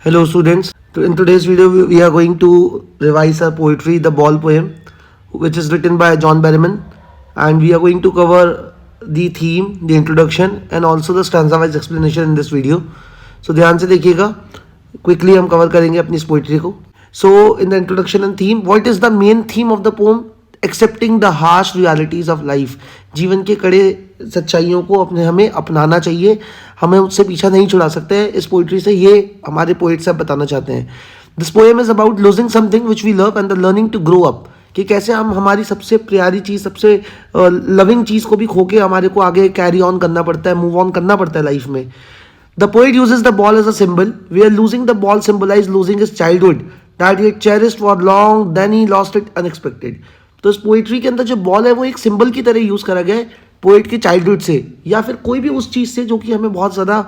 Hello students. In today's video we are going to revise our poetry The Ball poem which is written by John Berryman, and we are going to cover the theme, the introduction and also the stanza wise explanation in this video. So ध्यान से देखिएगा, quickly हम cover करेंगे अपनी इस poetry को. So in the introduction and theme, what is the main theme of the poem? Accepting the harsh realities of life. जीवन के कड़े सच्चाइयों को हमें अपनाना चाहिए, हमें उससे पीछा नहीं छुड़ा सकते हैं. इस पोइट्री से ये हमारे पोइट साहब बताना चाहते हैं. This poem is about losing something which we love and the learning to grow up. कि कैसे हम हमारी सबसे प्यारी चीज़, सबसे लविंग चीज़ को भी खो के हमारे को आगे कैरी ऑन करना पड़ता है, मूव ऑन करना पड़ता है लाइफ में. The poet uses the ball as a symbol. We are losing the ball symbolize losing his childhood that he cherished for long, then he lost it unexpected. तो इस poetry के अंदर जो ball है वो एक सिंबल की तरह यूज़ करा गया है पोइट के चाइल्डहुड से, या फिर कोई भी उस चीज़ से जो कि हमें बहुत ज़्यादा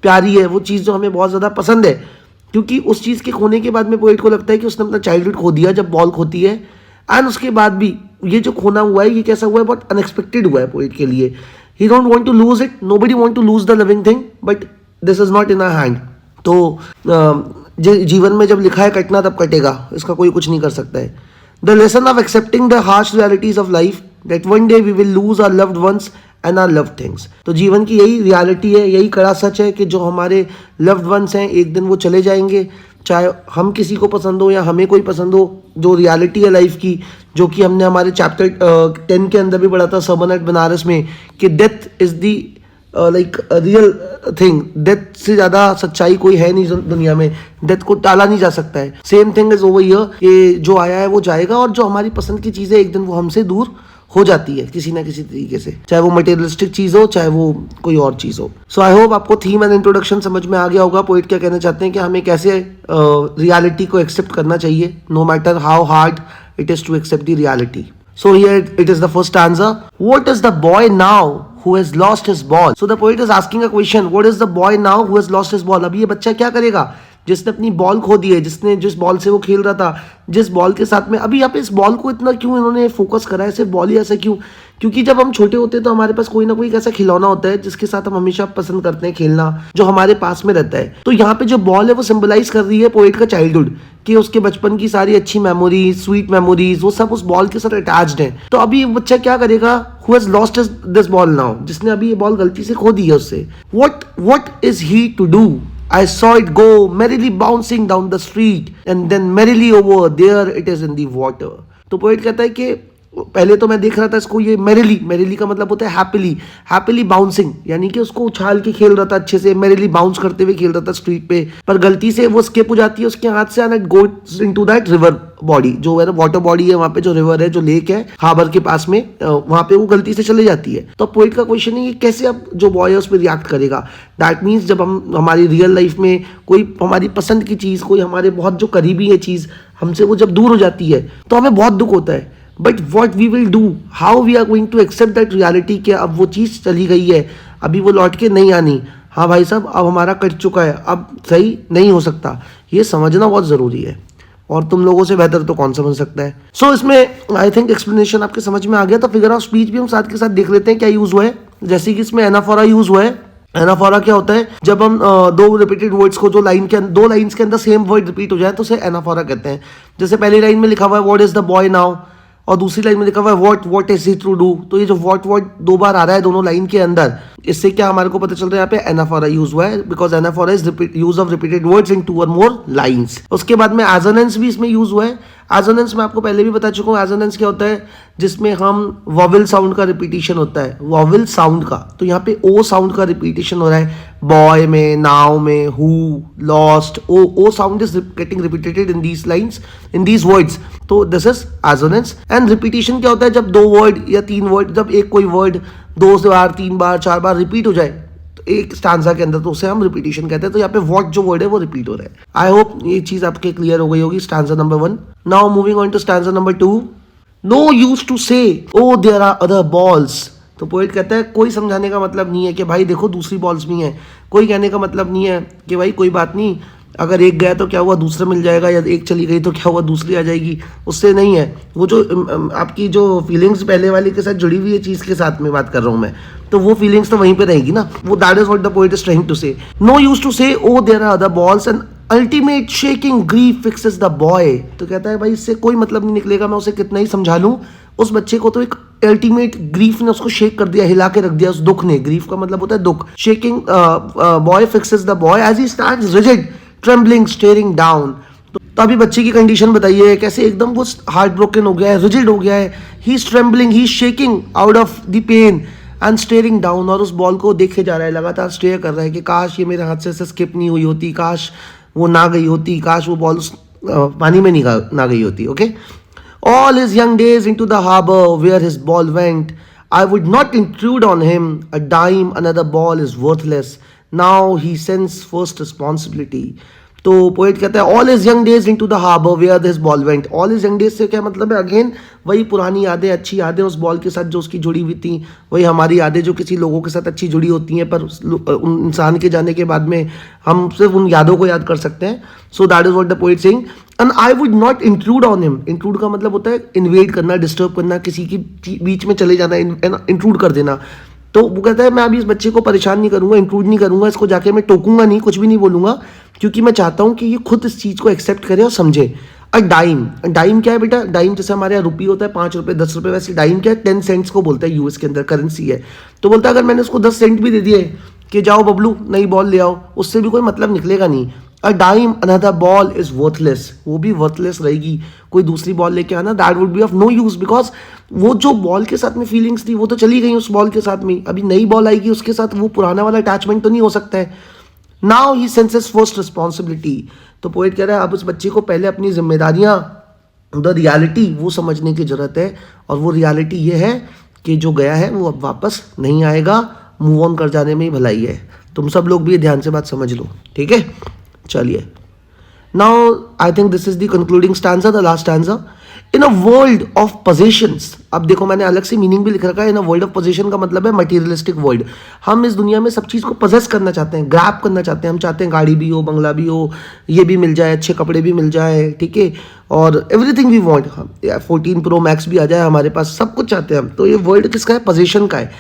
प्यारी है, वो चीज़ जो हमें बहुत ज़्यादा पसंद है. क्योंकि उस चीज़ के खोने के बाद में पोइट को लगता है कि उसने अपना चाइल्डहुड खो दिया जब बॉल खोती है. एंड उसके बाद भी ये जो खोना हुआ है, ये कैसा हुआ है, बहुत अनएक्सपेक्टेड हुआ है पोइट के लिए. He don't want to lose it, nobody want to lose the living thing, but this is not in our hand. तो जीवन में जब लिखा है कटना तब कटेगा, इसका कोई कुछ नहीं कर सकता है. The lesson of accepting the harsh realities of life, that one day we will lose our loved ones and our loved things. तो जीवन की यही रियलिटी है, यही कड़ा सच है कि जो हमारे loved ones हैं एक दिन वो चले जाएंगे, चाहे हम किसी को पसंद हो या हमें कोई पसंद हो. जो रियलिटी है लाइफ की, जो कि हमने हमारे चैप्टर 10 के अंदर भी पढ़ा था, सर्मन एट बनारस में, कि death is the like real thing. Death से ज़्यादा सच्चाई कोई है नहीं दुनिया में. डेथ को टाला नहीं जा सकता है. Same thing is over here, कि जो आया है वो जाएगा, और जो हमारी पसंद की चीज़ है एक दिन वो हमसे दूर हो जाती है किसी ना किसी तरीके से, चाहे वो मटेरियलिस्टिक चीज़ हो, चाहे वो कोई और चीज़ हो. सो आई होप आपको थीम एंड इंट्रोडक्शन समझ में आ गया होगा. पोइट क्या कहना चाहते हैं कि हमें कैसे रियलिटी को एक्सेप्ट करना चाहिए, no matter how hard it is to accept the reality. So here it is the first stanza. What is the boy now who has lost his ball? So the poet is asking a question. What is the boy now who has lost his ball? अभी ये बच्चा क्या करेगा जिसने अपनी ball खो दी है, जिसने जिस बॉल से वो खेल रहा था, जिस बॉल के साथ में. अभी यहाँ पे इस बॉल को इतना क्यों इन्होंने फोकस करा है, सिर्फ बॉल ही ऐसा क्यों? क्योंकि जब हम छोटे होते हैं तो हमारे पास कोई ना कोई ऐसा खिलौना होता है जिसके साथ हम हमेशा पसंद करते हैं खेलना, जो हमारे पास में रहता है. तो यहाँ पे जो बॉल है वो सिंबलाइज कर रही है पोइट का चाइल्डहुड, कि उसके बचपन की सारी अच्छी मेमोरीज, स्वीट मेमोरीज, वो सब उस बॉल के साथ अटैच्ड हैं. तो अभी बच्चा क्या करेगा, who has lost this ball now, जिसने अभी ये बॉल गलती से खो दी है उससे. What is he to do? I saw it go merrily bouncing down the street and then merrily over there it is in the water. तो पोइट कहता है कि पहले तो मैं देख रहा था इसको, ये मेरिली का मतलब होता है हैप्पीली बाउंसिंग, यानी कि उसको उछाल के खेल रहा था अच्छे से, मेरिली बाउंस करते हुए खेल रहा था स्ट्रीट पे, पर गलती से वो स्किप हो जाती है उसके हाथ से, and it goes into that river body, जो है ना वाटर बॉडी है वहाँ पे, जो रिवर है, जो लेक है हार्बर के पास में, वहाँ पे वो गलती से चले जाती है. तो पोइट का क्वेश्चन है कि कैसे अब जो बॉय है उस पर रिएक्ट करेगा. दैट मीन्स जब हम हमारी रियल लाइफ में कोई हमारी पसंद की चीज़, कोई हमारे बहुत जो करीबी है चीज़, हमसे वो जब दूर हो जाती है तो हमें बहुत दुख होता है. But what we will do, how we are going to accept that reality, कि अब वो चीज़ चली गई है, अभी वो लौट के नहीं आनी. हाँ भाई साहब, अब हमारा कट चुका है, अब सही नहीं हो सकता. ये समझना बहुत ज़रूरी है, और तुम लोगों से बेहतर तो कौन समझ सकता है. सो इसमें आई थिंक एक्सप्लेनेशन आपके समझ में आ गया. तो फिगर ऑफ स्पीच भी हम साथ के साथ देख लेते हैं क्या यूज़ हुआ है. जैसे कि इसमें एनाफोरा यूज़ हुआ है. एनाफोरा क्या होता है, जब हम दो रिपीटेड वर्ड्स को, जो लाइन के दो लाइन्स के अंदर सेम वर्ड रिपीट हो जाए तो उसे एनाफोरा कहते हैं. जैसे पहली लाइन में लिखा हुआ है what is the boy now, और दूसरी लाइन में लिखा हुआ है what is he to do. तो ये जो व्हाट दो बार आ रहा है दोनों लाइन के अंदर, इससे क्या हमारे को पता चल रहा है, यहाँ पे एनाफोरा यूज हुआ है, because anaphora is use of repeated words in 2 और मोर लाइन्स. उसके बाद में एजोनेंस भी इसमें यूज हुआ है. एजोनेंस मैं आपको पहले भी बता चुका हूँ. एजोनेंस क्या होता है, जिसमें हम वॉवेल साउंड का रिपीटेशन होता है, वॉवेल साउंड का. तो यहाँ पे ओ साउंड का रिपीटेशन हो रहा है, बॉय में, नाउ में, who, lost, O sound is getting repeated in these lines, in these words. तो this is assonance. And repetition क्या होता है, जब 2 वर्ड या 3 वर्ड, जब एक कोई वर्ड 2 बार, 3 बार, 4 बार रिपीट हो जाए तो एक स्टांजा के अंदर, तो उसे हम रिपीटेशन कहते हैं. तो यहाँ पे व्हाट जो वर्ड है वो रिपीट हो रहा है. आई होप ये चीज आपके क्लियर हो गई होगी. Stanza number 1. Now moving on to stanza number 2. No use to say O there are other balls. तो पोइट कहता है कोई समझाने का मतलब नहीं है कि भाई देखो दूसरी बॉल्स भी हैं. कोई कहने का मतलब नहीं है कि भाई कोई बात नहीं, अगर एक गया तो क्या हुआ, दूसरा मिल जाएगा, या एक चली गई तो क्या हुआ, दूसरी आ जाएगी. उससे नहीं है. वो जो आपकी जो फीलिंग्स पहले वाली के साथ जुड़ी हुई है चीज़ के साथ में बात कर रहा हूँ मैं, तो वो फीलिंग्स तो वहीं पे रहेगी ना. वो that is what the poet is trying to say. No use to say O there are other balls and ultimate shaking grief fixes the boy. तो कहता है भाई इससे कोई मतलब नहीं निकलेगा, मैं उसे कितना ही समझा लूँ, उस बच्चे को तो एक अल्टीमेट ग्रीफ ने उसको शेक कर दिया, हिला के रख दिया उस दुख ने। ग्रीफ का मतलब होता है दुख। Shaking boy fixes the boy as he stands rigid trembling staring down. तो अभी बच्चे की कंडीशन बताइए, कैसे एकदम वो हार्ट ब्रोकन हो गया है, रिजिड हो गया है, he is trembling, he is shaking out of the pain and staring down, और उस बॉल को देखे जा रहा है, लगातार स्टेयर कर रहा है कि काश ये मेरे हाथ से स्किप नहीं हुई होती, काश वो ना गई होती, काश वो बॉल पानी में नहीं ना गई होती। Okay, all his young days into the harbour where his ball went, I would not intrude on him, a dime another ball is worthless, now he sense first responsibility. तो पोएट कहता है all is young days into the harbour where this ball went. All is young days से क्या मतलब है? Again वही पुरानी यादें, अच्छी यादें उस बॉल के साथ जो उसकी जुड़ी हुई थी, वही हमारी यादें जो किसी लोगों के साथ अच्छी जुड़ी होती हैं, पर उन इंसान के जाने के बाद में हम सिर्फ उन यादों को याद कर सकते हैं। So that is what the poet saying, and I would not intrude on him. Intrude का मतलब होता है इन्वेड करना, डिस्टर्ब करना, किसी की बीच में चले जाना, इंट्रूड कर देना। तो वो कहता है मैं अभी इस बच्चे को परेशान नहीं करूंगा, इंक्लूड नहीं करूंगा, इसको जाके मैं टोकूंगा नहीं, कुछ भी नहीं बोलूंगा, क्योंकि मैं चाहता हूं कि ये खुद इस चीज़ को एक्सेप्ट करे और समझे। अ डाइम, डाइम क्या है बेटा? डाइम जैसे हमारे यहाँ रुपये होता है, 5 रुपये 10 रुपये, वैसे डाइम क्या है? 10 सेंट्स को बोलता है, यूएस के अंदर करेंसी है। तो बोलता है अगर मैंने उसको 10 सेंट भी दे दिए कि जाओ बबलू नई बॉल ले आओ, उससे भी कोई मतलब निकलेगा नहीं। A dime another ball is worthless, वो भी वर्थलेस रहेगी। कोई दूसरी बॉल लेके आना, that would be of no use, because वो जो बॉल के साथ में फीलिंग्स थी वो तो चली गई उस बॉल के साथ में। अभी नई बॉल आएगी, उसके साथ वो पुराना वाला अटैचमेंट तो नहीं हो सकता है। Now he senses first responsibility. तो पोएट कह रहा है अब उस बच्चे को पहले अपनी जिम्मेदारियां, द रियलिटी, वो समझने की जरूरत है। और वो रियलिटी ये है कि जो गया है वो अब वापस नहीं आएगा, मूव ऑन कर जाने में ही भलाई है। तुम सब लोग भी ये ध्यान से बात समझ लो, ठीक है? चलिए, now I think this is the concluding stanza, the last stanza. In a world of possessions, अब देखो मैंने अलग से मीनिंग भी लिख रखा है। इन अ वर्ल्ड ऑफ पोजेशन का मतलब है मटेरियलिस्टिक वर्ल्ड। हम इस दुनिया में सब चीज़ को पोजेस करना चाहते हैं, ग्रैब करना चाहते हैं। हम चाहते हैं गाड़ी भी हो, बंगला भी हो, ये भी मिल जाए, अच्छे कपड़े भी मिल जाए, ठीक है, और everything we want. 14 Pro Max भी आ जाए हमारे पास, सब कुछ चाहते हैं हम। तो ये वर्ल्ड किसका है? पोजेशन का है।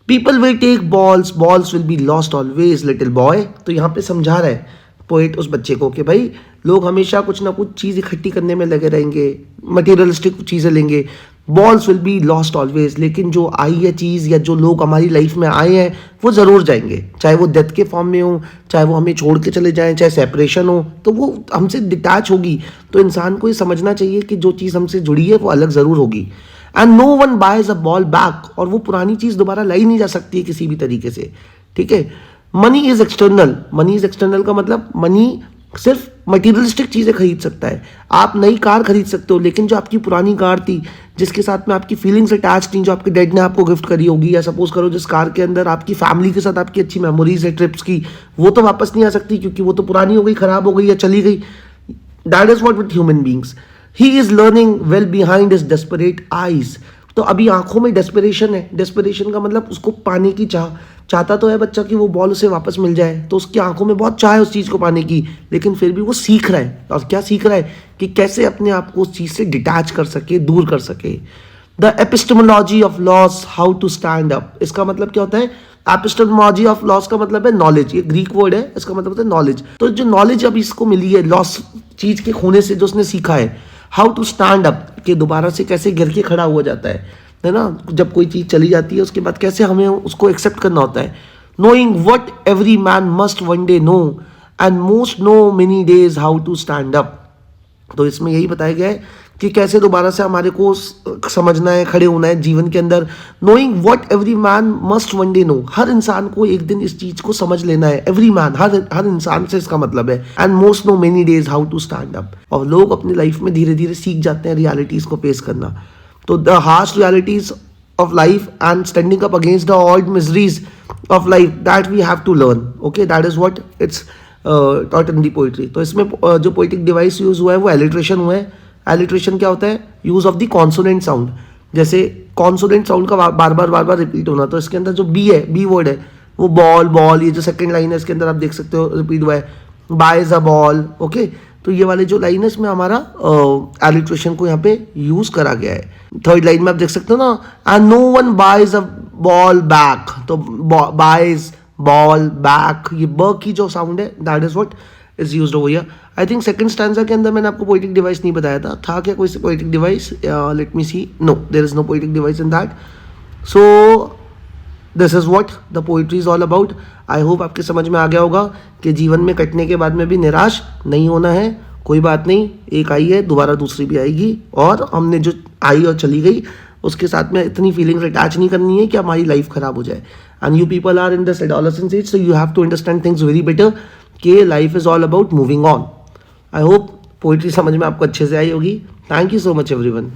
People will take balls, balls will be lost always little boy. तो यहाँ पे समझा रहा है पोएट उस बच्चे को कि भाई लोग हमेशा कुछ ना कुछ चीज़ इकट्ठी करने में लगे रहेंगे, मटेरियलिस्टिक चीज़ें लेंगे, balls will be lost always. लेकिन जो आई है चीज़ या जो लोग हमारी लाइफ में आए हैं वो ज़रूर जाएंगे, चाहे वो डेथ के फॉर्म में हो, चाहे वो हमें छोड़ के चले जाएं, चाहे सेपरेशन हो, तो वो हमसे डिटैच होगी। तो इंसान को ये समझना चाहिए कि जो चीज़ हमसे जुड़ी है वो अलग ज़रूर होगी। And no one buys a ball back, और वो पुरानी चीज़ दोबारा लाई नहीं जा सकती है किसी भी तरीके से, ठीक है? Money is external, money is external का मतलब मनी सिर्फ मटीरियलिस्टिक चीज़ें खरीद सकता है। आप नई कार खरीद सकते हो, लेकिन जो आपकी पुरानी कार थी, जिसके साथ में आपकी फीलिंग्स अटैच थी, जो आपके डैड ने आपको गिफ्ट करी होगी, या सपोज करो जिस कार के अंदर आपकी फैमिली के साथ आपकी अच्छी मेमोरीज है ट्रिप्स की, वो तो वापस नहीं आ सकती क्योंकि वो तो पुरानी हो गई, खराब हो गई या चली गई। That is what with human beings. He is learning well behind his desperate eyes. तो अभी आंखों में डेस्परेशन है। डेस्परेशन का मतलब उसको पाने की चाहता तो है बच्चा कि वो बॉल उसे वापस मिल जाए, तो उसकी आंखों में बहुत चाह है उस चीज़ को पाने की, लेकिन फिर भी वो सीख रहा है। और क्या सीख रहा है? कि कैसे अपने आप को उस चीज़ से डिटैच कर सके, दूर कर सके। The epistemology of loss, how to stand up. इसका मतलब क्या होता है? एपिस्टेमोलॉजी ऑफ लॉस का मतलब है नॉलेज, ये ग्रीक वर्ड है, इसका मतलब होता है नॉलेज। तो जो नॉलेज अभी इसको मिली है लॉस चीज़ के खोने से, जो उसने सीखा है, हाउ टू स्टैंड अप, कि दोबारा से कैसे गिर के खड़ा हुआ जाता है ना? जब कोई चीज़ चली जाती है उसके बाद कैसे हमें उसको एक्सेप्ट करना होता है। Knowing what every man must one day know and most know many days how to stand up. तो इसमें यही बताया गया है कि कैसे दोबारा से हमारे को समझना है, खड़े होना है जीवन के अंदर। Knowing what every man must one day know, हर इंसान को एक दिन इस चीज़ को समझ लेना है। एवरी मैन, हर इंसान से इसका मतलब है। And most know many days how to stand up. और लोग अपनी लाइफ में धीरे धीरे सीख जाते हैं रियलिटीज़ को फेस करना। तो the harsh realities of life and standing up against the odd miseries of life, that we have to learn. Okay, that is what it's taught in the poetry. तो इसमें जो poetic device यूज़ हुआ है वो alliteration हुआ है। alliteration क्या होता है? Use of the consonant sound. जैसे कॉन्सोनेंट साउंड का बार बार रिपीट होना, तो इसके अंदर जो बी है, बी वर्ड है, वो बॉल, ये जो सेकंड लाइन है इसके अंदर आप देख सकते हो रिपीट हुआ है, buys a ball. Okay, तो ये वाले जो लाइन है इसमें हमारा एलिट्रेशन को यहाँ पे यूज करा गया है। थर्ड लाइन में आप देख सकते हो ना, and no one buys a ball back. तो बाइज, बॉल, बैक, ये ब की जो साउंड है that is what is used over here. I think second stanza के अंदर मैंने आपको पोएटिक डिवाइस नहीं बताया था क्या कोई poetic device? Let me see, no there is no poetic device in that. So this is what the poetry is all about. I hope आपके समझ में आ गया होगा कि जीवन में कटने के बाद में भी निराश नहीं होना है। कोई बात नहीं, एक आई है, दोबारा दूसरी भी आएगी, और हमने जो आई और चली गई उसके साथ में इतनी फीलिंग्स अटैच नहीं करनी है कि हमारी लाइफ खराब हो जाए। And you people are in this adolescence age, so you have to understand things very better कि life is all about moving on. I hope poetry समझ में आपको अच्छे से आई होगी। Thank you so much everyone.